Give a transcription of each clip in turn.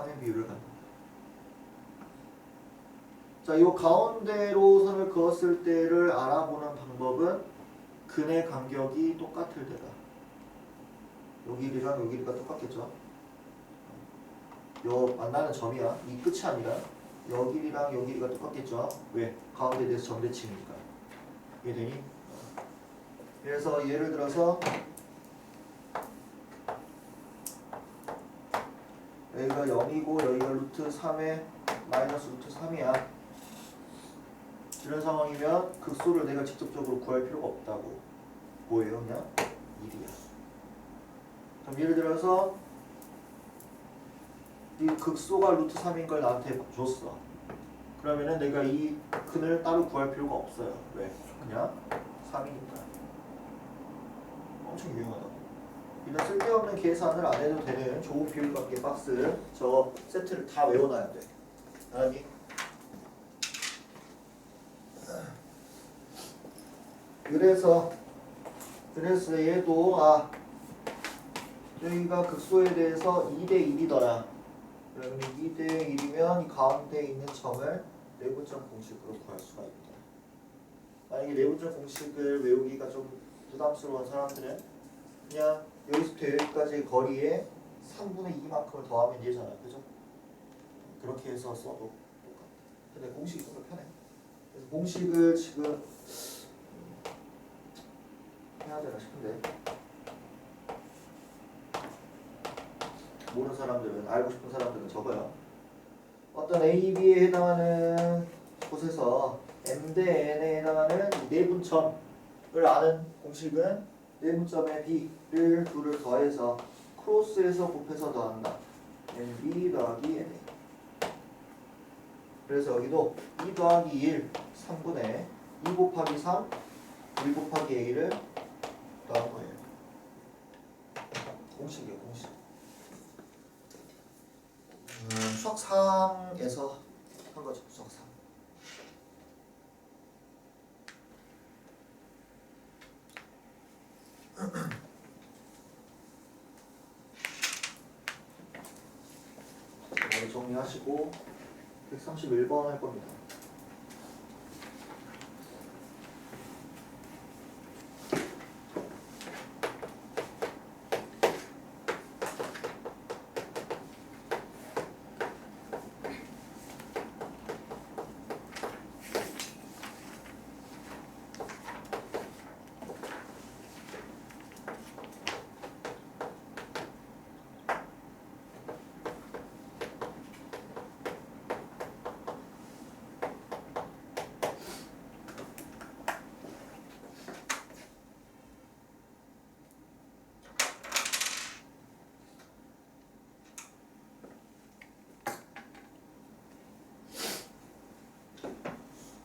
3의 비율을 갖는 거야. 자, 이 가운데로 선을 그었을 때를 알아보는 방법은 근의 간격이 똑같을 때다. 요 길이랑 요 길이가 똑같겠죠? 요 만나는 점이야. 이 끝이 아니라 요 길이랑 요 길이가 똑같겠죠? 왜? 가운데에 대해서 점대칭이니까. 이해되니? 그래서 예를 들어서 여기가 0이고 여기가 루트 3에 마이너스 루트 3이야. 이런 상황이면 극소를 내가 직접적으로 구할 필요가 없다고. 뭐예요? 그냥 1이야. 그럼 예를 들어서 이 극소가 루트 3인 걸 나한테 줬어. 그러면은 내가 이 근을 따로 구할 필요가 없어요. 왜? 그냥 3이니까. 엄청 유용하다고. 이런 쓸데없는 계산을 안 해도 되는 좋은 비율관계 박스 저 세트를 다 외워놔야 돼. 알았니? 그래서 얘도 여기가 극소에 대해서 2대 1이더라. 그러면 2대 1이면 이 가운데에 있는 점을 내분점 공식으로 구할 수가 있다. 만약에 내분점 공식을 외우기가 좀 부담스러운 사람들은 그냥 여기서부터 여기까지의 거리에 3분의 2만큼을 더하면 얘잖아. 그죠? 그렇게 해서 써도 똑같아. 근데 공식이 좀 더 편해. 그래서 공식을 지금 해야 되나 싶은데 모르는 사람들은, 알고 싶은 사람들은 적어요. 어떤 A, B에 해당하는 곳에서 M 대 N에 해당하는 내분점을 아는 공식은 내분점의 B를 둘을 더해서 크로스해서 곱해서 더한다. NB 더하기 NA. 그래서 여기도 2 더하기 1, 3분의 2 곱하기 3, 1 곱하기 A를 더한 거예요. 공식이에요, 공식. 수학 3에서 한 거죠, 수학 3. 머리 정리하시고 131번 할 겁니다.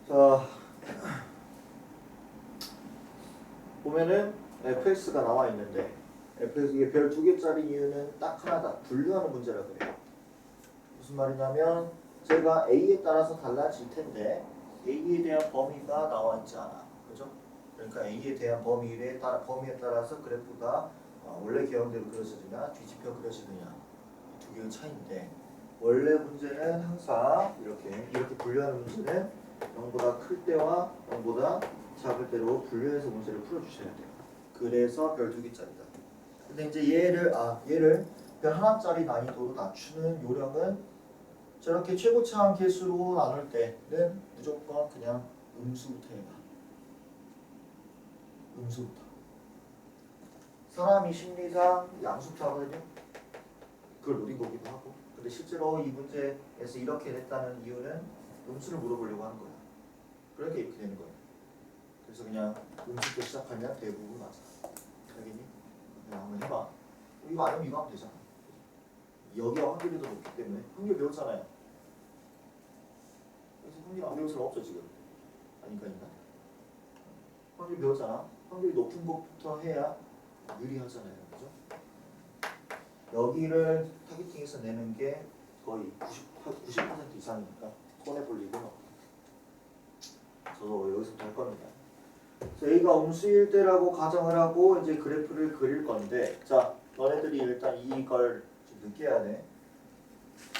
자, 보면은 fx가 나와 있는데 fx 이게 별 2개짜리 이유는 딱 하나다. 분류하는 문제라 그래요. 무슨 말이냐면 제가 a에 따라서 달라질 텐데 a에 대한 범위가 나와 있지 않아. 그죠? 그러니까 a에 대한 범위에 따라서 그래프가 원래 개형대로 그려지느냐 뒤집혀 그려지느냐 두 개의 차이인데 원래 문제는 항상 이렇게 분류하는 문제는 0보다 클 때와 0보다 작을 때로 분류해서 문제를 풀어주셔야 돼요. 그래서 별 2개짜리다. 근데 이제 얘를 별 하나짜리 난이도로 낮추는 요령은 저렇게 최고차항 개수로 나눌 때는 무조건 그냥 음수부터 해봐. 음수부터. 사람이 심리상 양수부터 하거든요. 그걸 노린 거기도 하고. 근데 실제로 이 문제에서 이렇게 냈다는 이유는 음수를 물어보려고 하는 거야. 그러니까 이렇게 되는 거야. 그래서 그냥 음수부터 시작하면 대부분 맞아. 알겠니? 그냥 한번 해봐. 이거 아니면 이거 하면 되잖아. 여기가 확률이 더 높기 때문에 확률 배웠잖아요. 그래서 확률 안 배울 사람 없죠 지금. 아닌가 있나? 확률 배웠잖아. 확률이 높은 것부터 해야 유리하잖아요. 그죠? 여기를 타겟팅해서 내는 게 거의 90% 이상이니까 손해볼 일은 없다. 저도 여기서부터 할 겁니다. 자, A가 음수일 때라고 가정을 하고 이제 그래프를 그릴 건데, 자, 너네들이 일단 이걸 좀 느껴야 돼.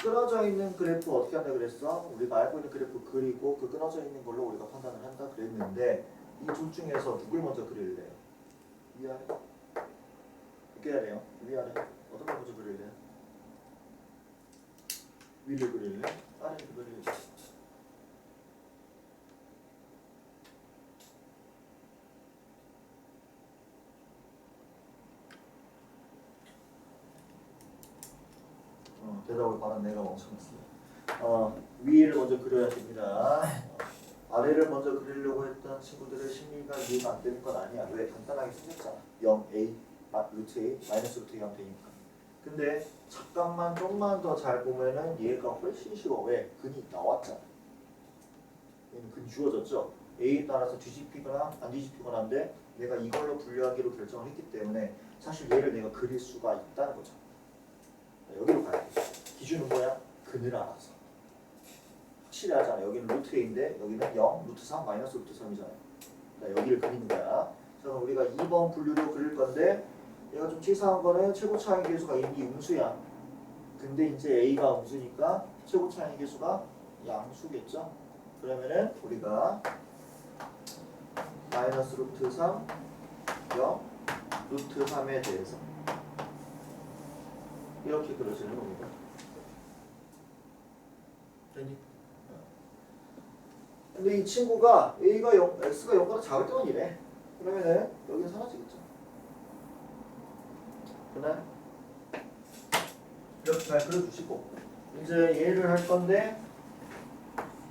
끊어져 있는 그래프 어떻게 한다 그랬어? 우리가 알고 있는 그래프 그리고 그 끊어져 있는 걸로 우리가 판단을 한다 그랬는데 이 둘 중에서 누굴 먼저 그릴래요? 위아래? 위아래요? 위아래? 어떤 걸 먼저 그릴래요? 위를 그릴래? 아래를 그릴래? 대답을 받은 내가 멍청했어요. 위를 먼저 그려야 됩니다. 아래를 먼저 그리려고 했던 친구들의 심리가 이해가 안 되는 건 아니야. 왜? 간단하게 생겼잖아. 0a, 루트 a, 마이너스 루트 0 되니까. 근데 잠깐만 좀만 더 잘 보면은 얘가 훨씬 쉬워. 왜? 근이 나왔잖아. 얘는 근 주어졌죠. a에 따라서 뒤집히거나 안 뒤집히거나 한데 내가 이걸로 분류하기로 결정을 했기 때문에 사실 얘를 내가 그릴 수가 있다는 거죠. 여기로 가야 돼. 기준은 뭐야? 근을 알아서. 확실히 하잖아. 여기는 루트 a인데 여기는 0, 루트 3, 마이너스 루트 3이잖아요. 여기를 그리는 거야. 자, 그럼 우리가 2번 분류로 그릴 건데 얘가 좀 치사한 거는 최고 차이 계수가 이미 음수야. 근데 이제 a가 음수니까 최고 차이 계수가 양수겠죠. 그러면은 우리가 마이너스 루트 3, 0, 루트 3에 대해서 이렇게 그려지는 겁니다. 됐니? 근데 이 친구가 a가 0, x가 0보다 작을 때만 이래. 그러면은 여기는 사라지겠죠. 그날 이렇게 잘 그려주시고 이제 얘를 할 건데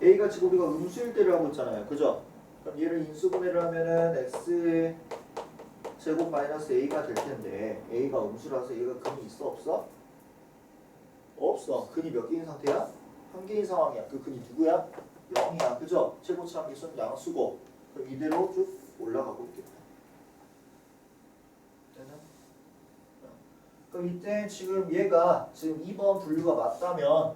a가 지금 우리가 음수일 때를 하고 있잖아요. 그죠? 그럼 얘를 인수분해를 하면은 x 제곱 마이너스 a가 될 텐데 a가 음수라서 얘가 근이 있어 없어? 없어. 근이 몇 개인 상태야? 한 개인 상황이야. 그 근이 누구야? 0이야. 그죠? 최고차항 계수는 양수고 그럼 이대로 쭉 올라가고 있겠다. 되나? 그럼 이때 지금 얘가 지금 2번 분류가 맞다면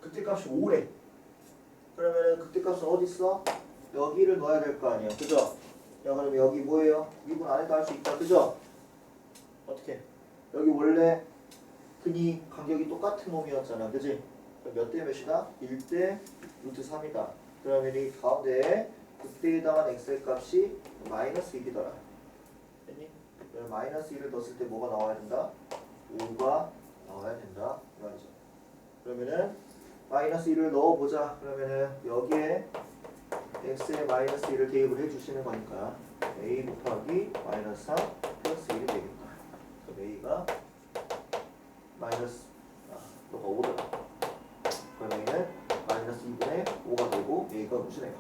극대값이 5래. 그러면 극대값은 어디 있어? 여기를 넣어야 될 거 아니야. 그죠? 야, 그럼 여기 뭐예요? 미분 안에다 할 수 있다. 그죠? 어떻게? 여기 원래 근이 간격이 똑같은 놈이었잖아. 그지? 그럼 몇 대 몇이다? 1대 루트 3이다. 그러면 이 가운데에 극대에 해당한 x의 값이 마이너스 1이더라. 됐니? 그럼 마이너스 1을 넣었을 때 뭐가 나와야 된다? 5가 나와야 된다. 이 말이죠. 그러면은 마이너스 1을 넣어보자. 그러면은 여기에 x에 마이너스 1을 대입을 해주시는 거니까 a 곱하기 마이너스 3 플러스 1이 되겠다. 그럼 a가 마이너스 너가 5더라. 그럼 a는 마이너스 2분의 5가 되고 a가 음수네요.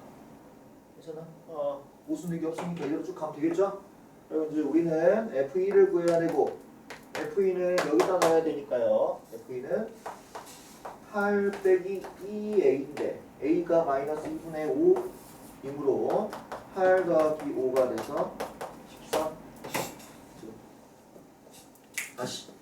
괜찮아? 무슨 얘기 없으니까 이대로 쭉 가면 되겠죠? 그럼 이제 우리는 f2를 구해야 되고 f2는 여기다 넣어야 되니까요. f2는 8 빼기 2a인데 a가 마이너스 2분의 5이므로 8 더하기 5가 돼서 14. 다시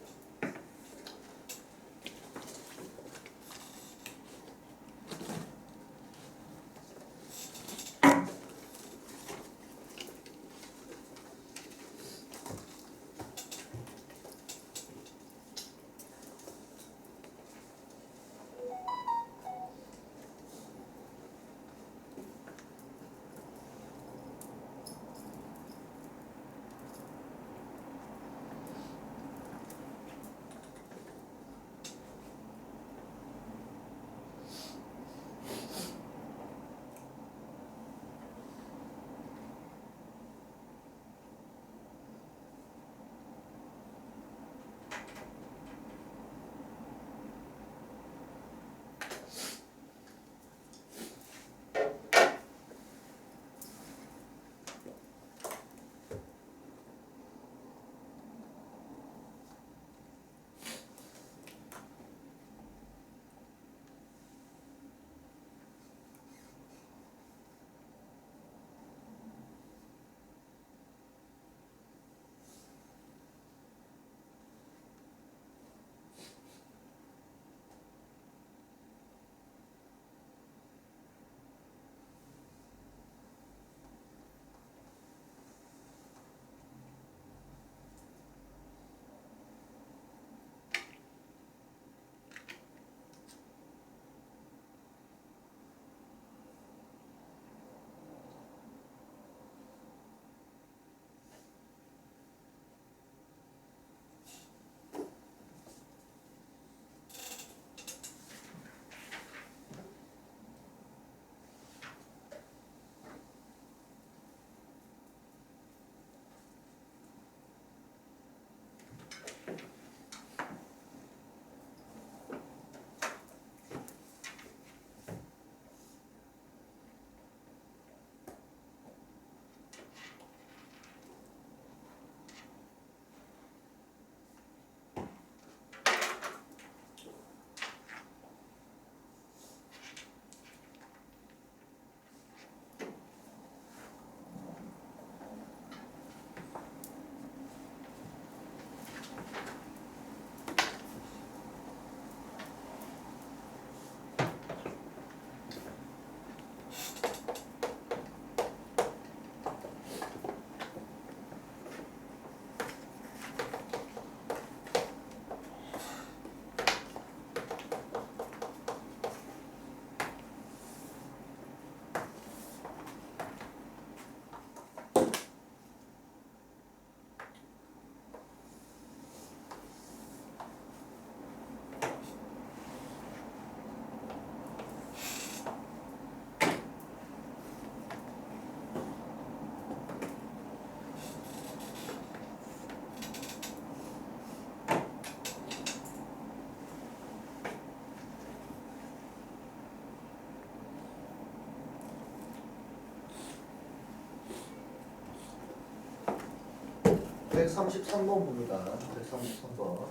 133번 봅니다. 133번.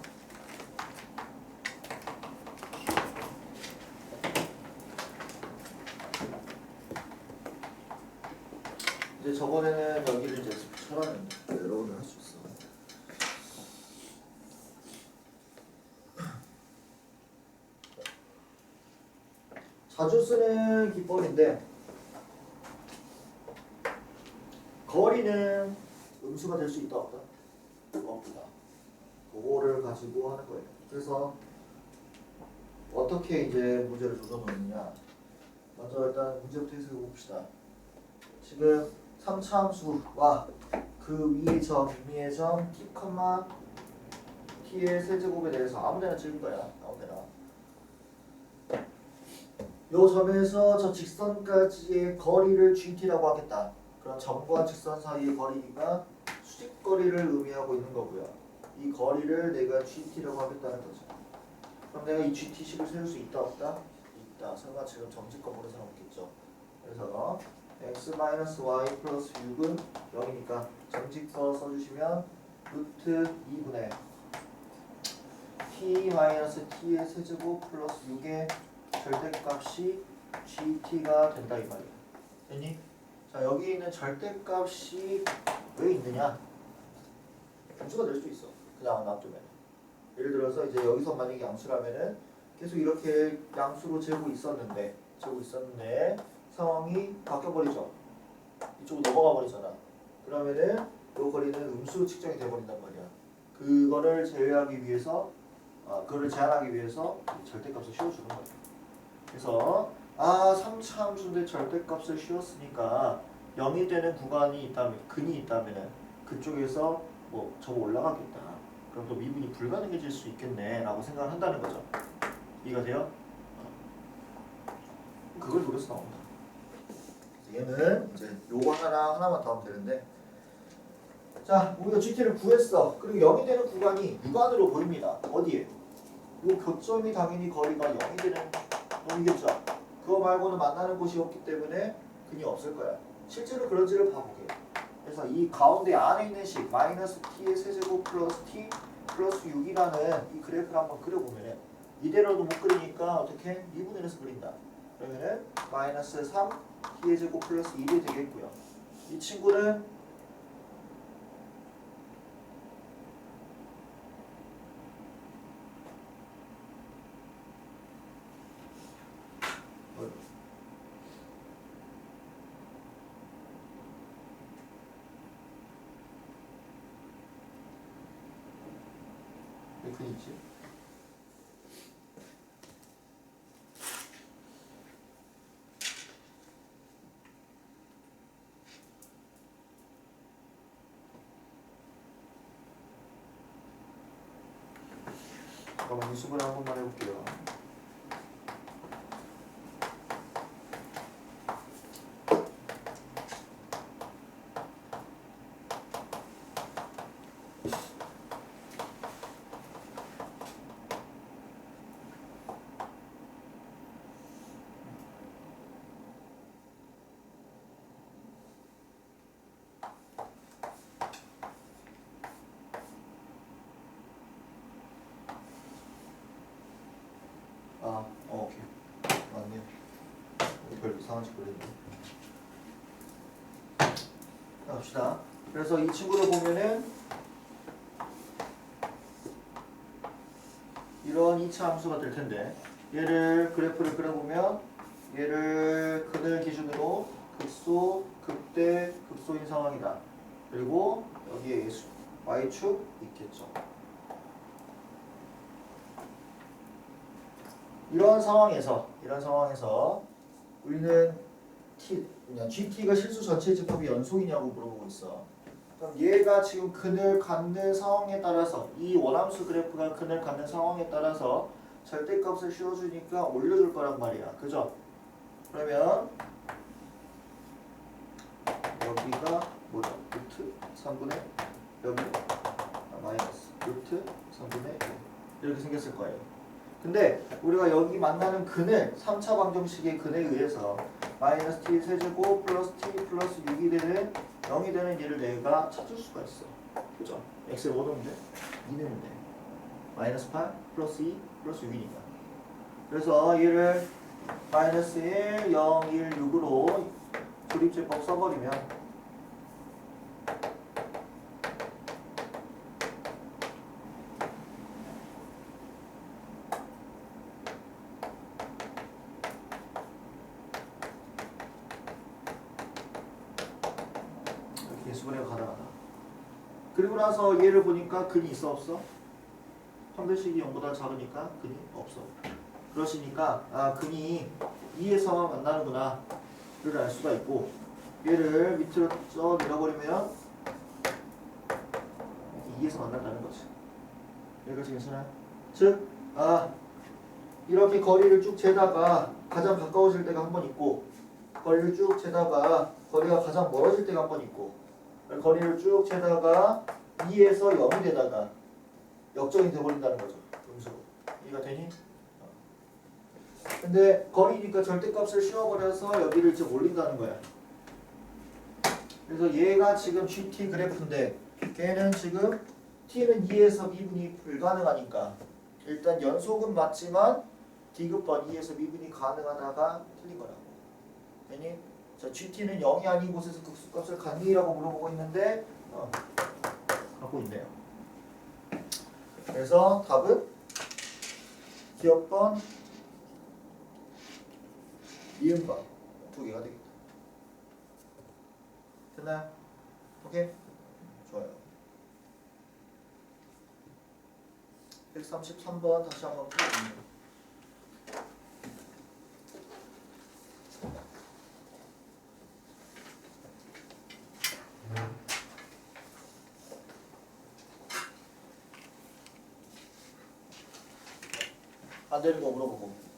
이제 저번에는 여기를 이제 쳐놨는데 여러분은 할 수 있어. 자주 쓰는 기법인데 거리는 음수가 될 수 있다 없다? 없다. 그거를 가지고 하는 거예요. 그래서 어떻게 이제 문제를 조져놓느냐. 먼저 일단 문제부터 해석해 봅시다. 지금 3차 함수와 그 위의 점, 위의 점 t, t의 세제곱에 대해서 아무데나 찍은 거야. 아무데나. 요 점에서 저 직선까지의 거리를 gt라고 하겠다. 그럼 점과 직선 사이의 거리니까 수직거리를 의미하고 있는 거고요. 이 거리를 내가 gt라고 하겠다는 거죠. 그럼 내가 이 gt식을 세울 수 있다 없다? 있다. 설마 지금 점집과 모르는 사람 없겠죠. 그래서 x-y 플러스 6은 0이니까 점집서 써주시면 루트 2분의 t-t의 세제곱 플러스 6의 절대값이 gt가 된다 이 말이야. 됐니? 자, 여기 있는 절대값이 왜 있느냐? 함수가 될 수 있어. 그냥 놔두면. 예를 들어서 이제 여기서 만약에 양수라면은 계속 이렇게 양수로 재고 있었는데 상황이 바뀌어버리죠. 이쪽으로 넘어가 버리잖아. 그러면은 요 거리는 음수로 측정이 돼버린단 말이야. 그거를 제외하기 위해서, 그거를 제한하기 위해서 절대값을 씌워주는 거야. 그래서 3차 함수인데 절대값을 씌웠으니까 0이 되는 구간이 있다면, 근이 있다면은 그쪽에서 뭐 저거 올라가겠다. 그럼 또 미분이 불가능해질 수 있겠네 라고 생각을 한다는 거죠. 이해가 돼요? 그걸 노려서 나온다. 얘는 이제 요거 하나만 더 하면 되는데, 자, 우리가 GT를 구했어. 그리고 0이 되는 구간이 육안으로 보입니다. 어디에? 요 교점이 당연히 거리가 0이 되는 놈이겠죠. 그거 말고는 만나는 곳이 없기 때문에 근이 없을 거야. 실제로 그런지를 봐보게. 그래서 이 가운데 안에 있는 식 마이너스 t의 세제곱 플러스 t 플러스 6이라는 이 그래프를 한번 그려보면은 이대로도 못 그리니까 어떻게? 미분해서 그린다. 그러면은 마이너스 3 t의 제곱 플러스 1이 되겠고요. 이 친구는 왜 근이지? 잠깐만 수분을 한 번만 해볼게요. 오케이. 맞네요. 별 이상한 짓 그랬네. 자, 갑시다. 그래서 이 친구를 보면은 이런 2차 함수가 될 텐데, 얘를 그래프를 그려보면 얘를 근을 기준으로 극소, 극대, 극소인 상황이다. 그리고 여기에 y축 있겠죠. 이런 상황에서 우리는 GT가 실수 전체 집합이 연속이냐고 물어보고 있어. 그럼 얘가 지금 근을 갖는 상황에 따라서, 이 원함수 그래프가 근을 갖는 상황에 따라서 절대값을 씌워주니까 올려줄 거란 말이야. 그죠? 그러면 여기가 뭐죠? 루트 3분의 여기 마이너스 루트 3분의 1 이렇게 생겼을 거예요. 근데 우리가 여기 만나는 근을 3차 방정식의 근에 의해서 마이너스 t 세제곱 플러스 t 플러스 6이 되는 0이 되는 얘를 내가 찾을 수가 있어. 그죠? x를 뭐 넣으면 돼? 2 넣으면 돼. 마이너스 8 플러스 2 플러스 6이니까. 그래서 얘를 마이너스 1, 0, 1, 6으로 조립제법 써버리면 이렇게 개수분해가 가능하다. 그리고 나서 얘를 보니까 근이 있어 없어? 판별식이 0보다 작으니까 근이 없어. 그러시니까 아 근이 2에서만 만나는구나 를 알 수가 있고, 얘를 밑으로 쪄 내려버리면 2에서 만난다는 거지. 여기까지 괜찮아요? 즉 이렇게 거리를 쭉 재다가 가장 가까워질 때가 한 번 있고, 거리를 쭉 재다가 거리가 가장 멀어질 때가 한 번 있고, 거리를 쭉 재다가 2에서 0이 되다가 역정이 돼버린다는 거죠. 음수로. 이해가 되니? 근데 거리니까 절대값을 씌워버려서 여기를 지금 올린다는 거야. 그래서 얘가 지금 GT 그래프인데 걔는 지금 T는 2에서 미분이 불가능하니까 일단 연속은 맞지만 D급번 2에서 미분이 가능하다가 틀린 거라고. 되니? 자, GT는 0이 아닌 곳에서 극수값을 갖니라고 물어보고 있는데 갖고 있네요. 그래서 답은 기억번 이음번 두 개가 되겠다. 됐나요? 오케이? 좋아요. 133번 다시 한번 풀어봅니다. 안 되는 거 물어보고.